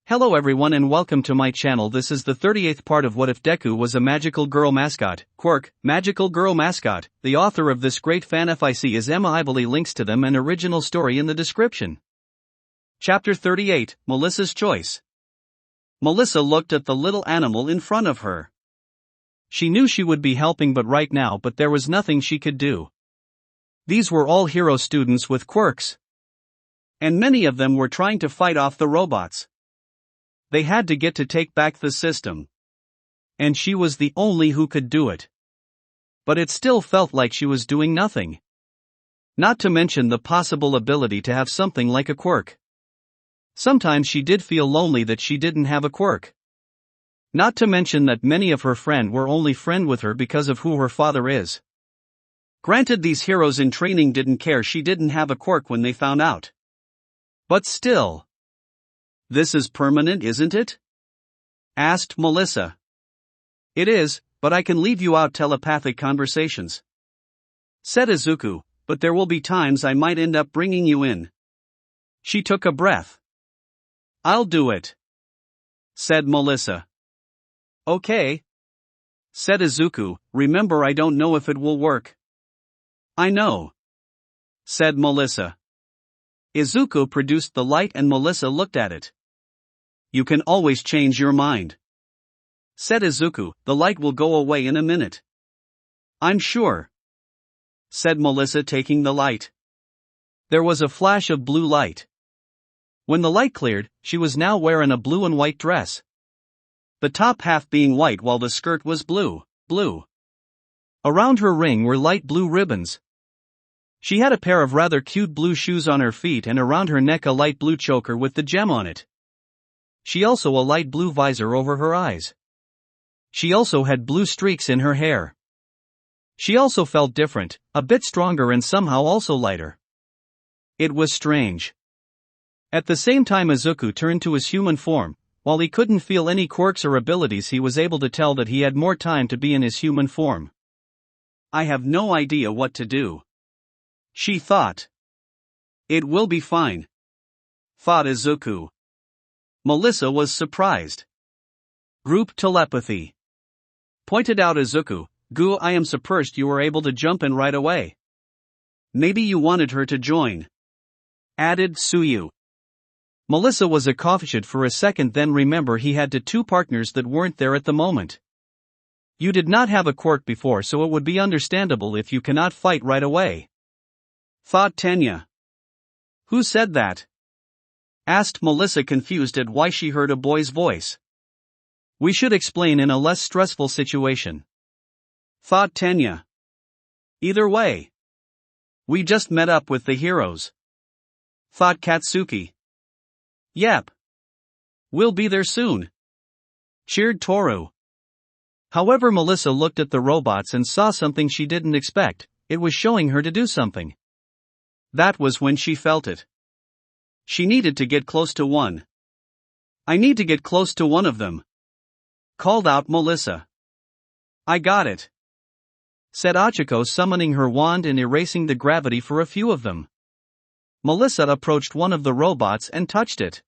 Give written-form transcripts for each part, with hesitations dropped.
Hello everyone and welcome to my channel. This is the 38th part of What If Deku Was a Magical Girl Mascot, Quirk, Magical Girl Mascot. The author of this great fanfic is Emma. I believe links to them and original story in the description. Chapter 38, Melissa's Choice. Melissa looked at the little animal in front of her. She knew she would be helping right now there was nothing she could do. These were all hero students with quirks. And many of them were trying to fight off the robots. They had to take back the system. And she was the only who could do it. But it still felt like she was doing nothing. Not to mention the possible ability to have something like a quirk. Sometimes she did feel lonely that she didn't have a quirk. Not to mention that many of her friends were only friend with her because of who her father is. Granted, these heroes in training didn't care she didn't have a quirk when they found out. But still. This is permanent, isn't it? Asked Melissa. It is, but I can leave you out telepathic conversations. Said Izuku, but there will be times I might end up bringing you in. She took a breath. I'll do it. Said Melissa. Okay. Said Izuku, remember I don't know if it will work. I know. Said Melissa. Izuku produced the light and Melissa looked at it. You can always change your mind. Said Izuku, the light will go away in a minute. I'm sure. Said Melissa, taking the light. There was a flash of blue light. When the light cleared, she was now wearing a blue and white dress. The top half being white while the skirt was blue. Around her ring were light blue ribbons. She had a pair of rather cute blue shoes on her feet and around her neck a light blue choker with the gem on it. She also a light blue visor over her eyes. She also had blue streaks in her hair. She also felt different, a bit stronger and somehow also lighter. It was strange. At the same time Izuku turned to his human form, while he couldn't feel any quirks or abilities he was able to tell that he had more time to be in his human form. I have no idea what to do. She thought. It will be fine. Thought Izuku. Melissa was surprised. Group telepathy. Pointed out Izuku, Gu, I am surprised you were able to jump in right away. Maybe you wanted her to join. Added Suyu. Melissa was confused for a second, then remember he had two partners that weren't there at the moment. You did not have a quirk before, so it would be understandable if you cannot fight right away. Thought Tenya. Who said that? Asked Melissa, confused at why she heard a boy's voice. We should explain in a less stressful situation. Thought Tenya. Either way. We just met up with the heroes. Thought Katsuki. Yep. We'll be there soon. Cheered Toru. However, Melissa looked at the robots and saw something she didn't expect. It was showing her to do something. That was when she felt it. She needed to get close to one. I need to get close to one of them. Called out Melissa. I got it. Said Achiko, summoning her wand and erasing the gravity for a few of them. Melissa approached one of the robots and touched it.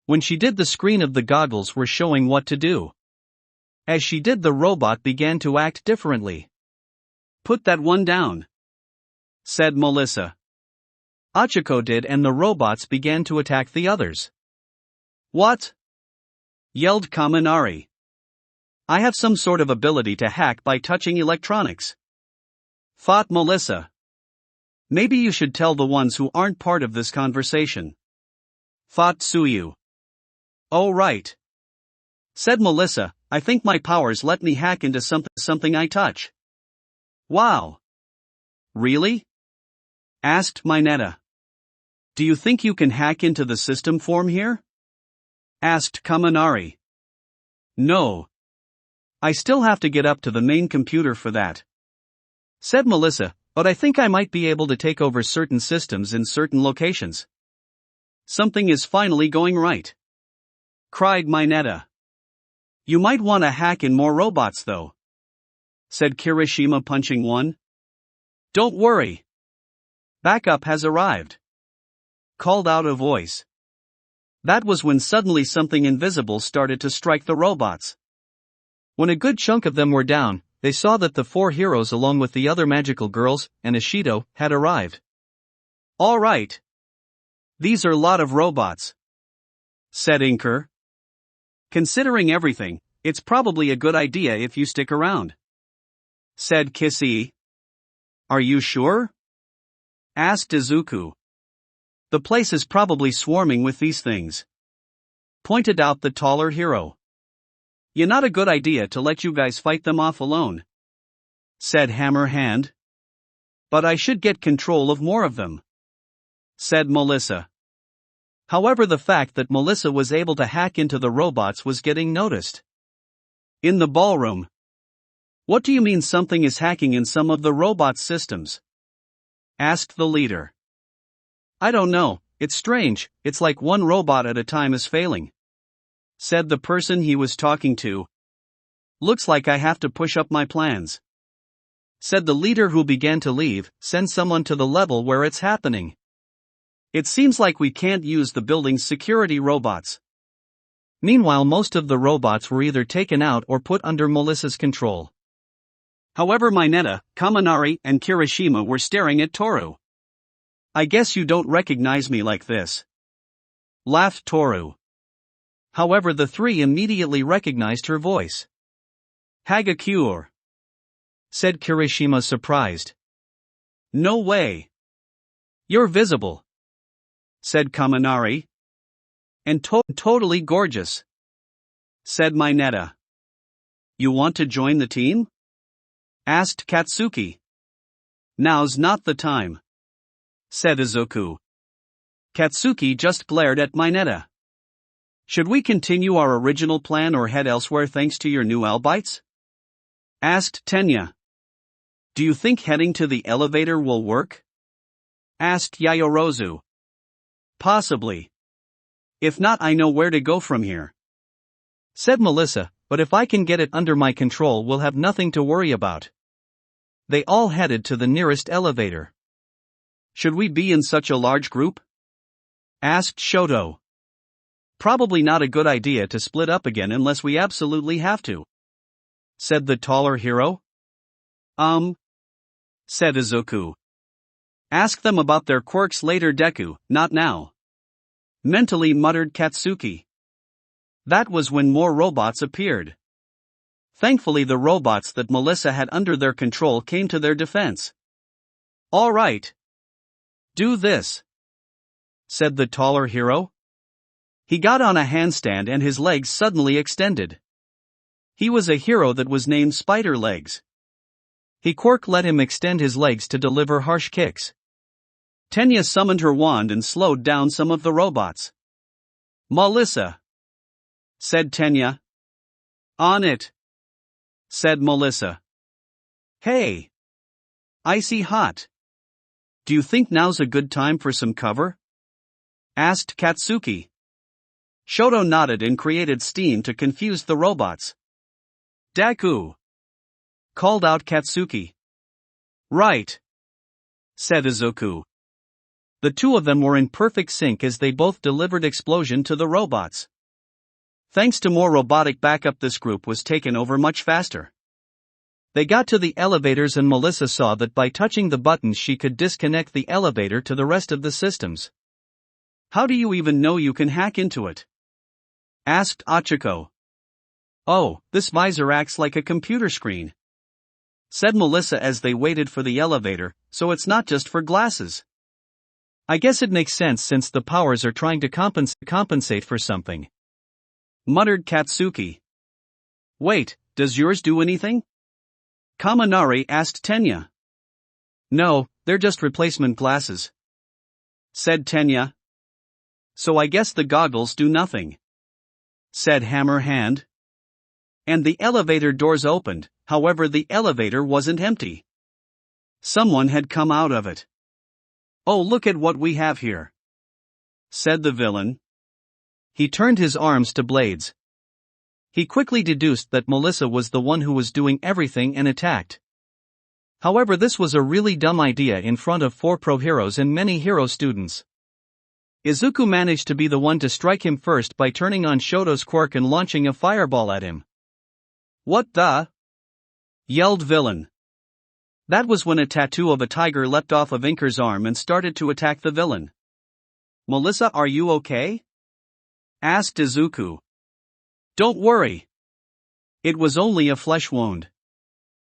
When she did, the screen of the goggles were showing what to do. As she did, the robot began to act differently. Put that one down. Said Melissa. Achiko did, and the robots began to attack the others. What? Yelled Kaminari. I have some sort of ability to hack by touching electronics. Thought Melissa. Maybe you should tell the ones who aren't part of this conversation. Thought Suyu. Oh right. Said Melissa, I think my powers let me hack into something I touch. Wow. Really? Asked Mineta. Do you think you can hack into the system form here? Asked Kaminari. No. I still have to get up to the main computer for that. Said Melissa, but I think I might be able to take over certain systems in certain locations. Something is finally going right. Cried Mineta. You might want to hack in more robots though. Said Kirishima, punching one. Don't worry. Backup has arrived. Called out a voice. That was when suddenly something invisible started to strike the robots. When a good chunk of them were down, they saw that the four heroes along with the other magical girls, and Ishido, had arrived. "All right. These are a lot of robots," said Inker. "Considering everything, it's probably a good idea if you stick around," said Kissy. "Are you sure?" asked Izuku. "The place is probably swarming with these things," pointed out the taller hero. "Yeah, not a good idea to let you guys fight them off alone," said Hammer Hand. "But I should get control of more of them," said Melissa. However, the fact that Melissa was able to hack into the robots was getting noticed. In the ballroom. "What do you mean something is hacking in some of the robots' systems?" asked the leader. "I don't know, it's strange, it's like one robot at a time is failing," said the person he was talking to. "Looks like I have to push up my plans," said the leader, who began to leave. "Send someone to the level where it's happening. It seems like we can't use the building's security robots." Meanwhile, most of the robots were either taken out or put under Melissa's control. However, Mineta, Kaminari, and Kirishima were staring at Toru. "I guess you don't recognize me like this," laughed Toru. However, the three immediately recognized her voice. "Hagakure," said Kirishima, surprised. "No way. You're visible," said Kaminari. "And totally gorgeous," said Mineta. "You want to join the team?" asked Katsuki. "Now's not the time," said Izuku. Katsuki just glared at Mineta. "Should we continue our original plan or head elsewhere thanks to your new albites?" asked Tenya. "Do you think heading to the elevator will work?" asked Yayorozu. "Possibly. If not, I know where to go from here," said Melissa, "but if I can get it under my control, we'll have nothing to worry about." They all headed to the nearest elevator. "Should we be in such a large group?" asked Shoto. "Probably not a good idea to split up again unless we absolutely have to," said the taller hero. Said Izuku. "Ask them about their quirks later, Deku, not now," mentally muttered Katsuki. That was when more robots appeared. Thankfully, the robots that Melissa had under their control came to their defense. "All right. Do this," said the taller hero. He got on a handstand and his legs suddenly extended. He was a hero that was named Spider Legs. Quirk let him extend his legs to deliver harsh kicks. Tenya summoned her wand and slowed down some of the robots. "Melissa," said Tenya. "On it," said Melissa. "Hey. Icy hot. Do you think now's a good time for some cover?" asked Katsuki. Shoto nodded and created steam to confuse the robots. "Deku," called out Katsuki. "Right," said Izuku. The two of them were in perfect sync as they both delivered explosion to the robots. Thanks to more robotic backup, this group was taken over much faster. They got to the elevators and Melissa saw that by touching the buttons she could disconnect the elevator to the rest of the systems. "How do you even know you can hack into it?" asked Achiko. "Oh, this visor acts like a computer screen," said Melissa as they waited for the elevator, "so it's not just for glasses. I guess it makes sense since the powers are trying to compensate for something," muttered Katsuki. "Wait, does yours do anything?" Kaminari asked Tenya. "No, they're just replacement glasses," said Tenya. "So I guess the goggles do nothing," said Hammer Hand. And the elevator doors opened, however the elevator wasn't empty. Someone had come out of it. "Oh, look at what we have here," said the villain. He turned his arms to blades. He quickly deduced that Melissa was the one who was doing everything and attacked. However, this was a really dumb idea in front of 4 pro heroes and many hero students. Izuku managed to be the one to strike him first by turning on Shoto's quirk and launching a fireball at him. "What the?" yelled villain. That was when a tattoo of a tiger leapt off of Inker's arm and started to attack the villain. "Melissa, are you okay?" asked Izuku. "Don't worry. It was only a flesh wound,"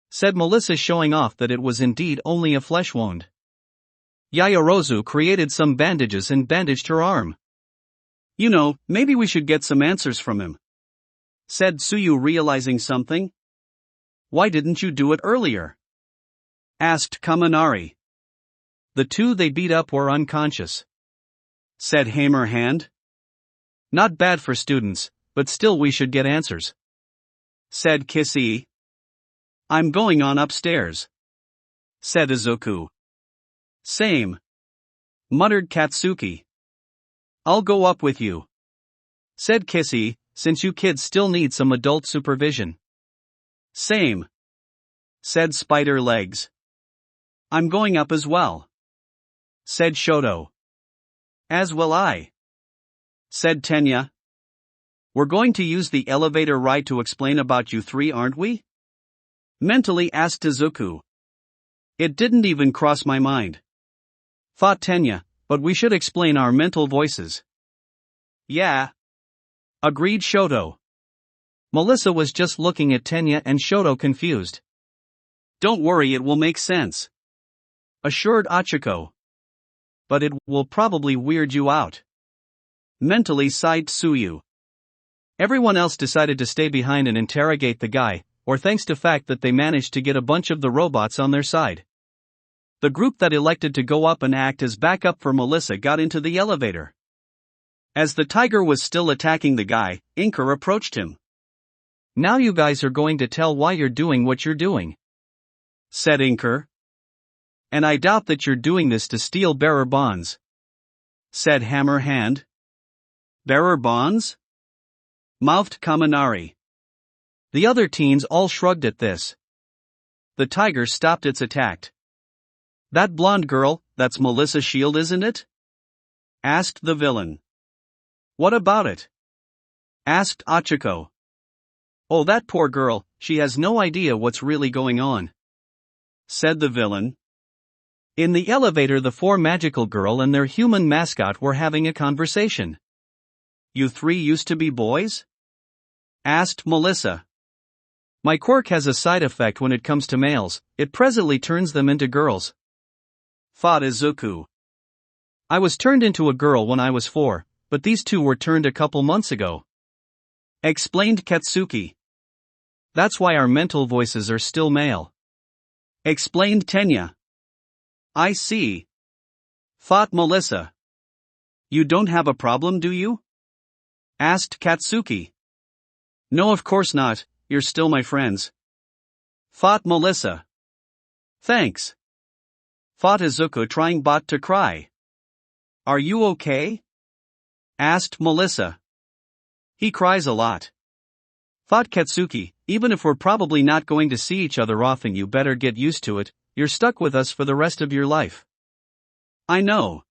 said Melissa, showing off that it was indeed only a flesh wound. Yaoyorozu created some bandages and bandaged her arm. "You know, maybe we should get some answers from him," said Tsuyu, realizing something. "Why didn't you do it earlier?" asked Kaminari. "The two they beat up were unconscious," said Hammerhand. "Not bad for students, but still we should get answers," said Kissy. "I'm going on upstairs," said Izuku. "Same," muttered Katsuki. "I'll go up with you," said Kissy, "since you kids still need some adult supervision." "Same," said Spider Legs. "I'm going up as well," said Shoto. "As will I," said Tenya. "We're going to use the elevator ride to explain about you three, aren't we?" mentally asked Izuku. "It didn't even cross my mind," thought Tenya, "but we should explain our mental voices." "Yeah," agreed Shoto. Melissa was just looking at Tenya and Shoto, confused. "Don't worry, it will make sense," assured Achiko. "But it will probably weird you out," mentally sighed Tsuyu. Everyone else decided to stay behind and interrogate the guy, or thanks to fact that they managed to get a bunch of the robots on their side. The group that elected to go up and act as backup for Melissa got into the elevator. As the tiger was still attacking the guy, Inker approached him. "Now you guys are going to tell why you're doing what you're doing," said Inker. "And I doubt that you're doing this to steal bearer bonds," said Hammerhand. "Bearer bonds?" mouthed Kaminari. The other teens all shrugged at this. The tiger stopped its attack. "That blonde girl, that's Melissa Shield, isn't it?" asked the villain. "What about it?" asked Achiko. "Oh, that poor girl, she has no idea what's really going on," said the villain. In the elevator, the four magical girl and their human mascot were having a conversation. "You three used to be boys?" asked Melissa. "My quirk has a side effect when it comes to males, it presently turns them into girls," thought Izuku. "I was turned into a girl when I was 4, but these two were turned a couple months ago," explained Katsuki. "That's why our mental voices are still male," explained Tenya. "I see," thought Melissa. "You don't have a problem, do you?" asked Katsuki. "No, of course not, you're still my friends," thought Melissa. "Thanks," thought Izuku, trying not to cry. "Are you okay?" asked Melissa. "He cries a lot," thought Katsuki. "Even if we're probably not going to see each other often, you better get used to it, you're stuck with us for the rest of your life." "I know,"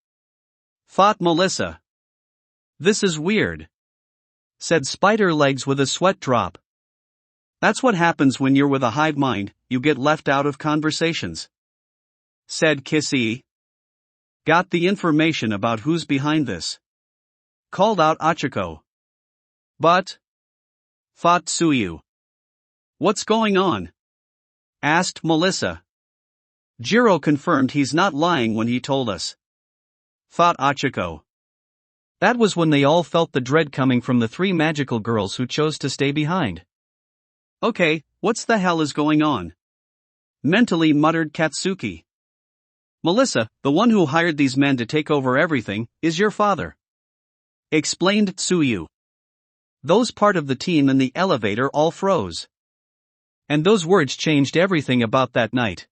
thought Melissa. "This is weird," said Spider Legs with a sweat drop. "That's what happens when you're with a hive mind, you get left out of conversations," said Kissy. "Got the information about who's behind this?" called out Achiko. "But," thought Tsuyu. "What's going on?" asked Melissa. "Jiro confirmed he's not lying when he told us," thought Achiko. That was when they all felt the dread coming from the three magical girls who chose to stay behind. "Okay, what's the hell is going on?" mentally muttered Katsuki. "Melissa, the one who hired these men to take over everything, is your father," explained Tsuyu. Those part of the team in the elevator all froze. And those words changed everything about that night.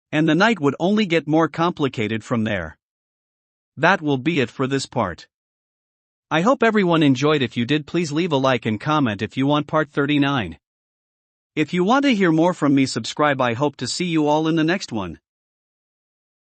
And the night would only get more complicated from there. That will be it for this part. I hope everyone enjoyed. If you did, please leave a like and comment if you want part 39. If you want to hear more from me, subscribe. I hope to see you all in the next one.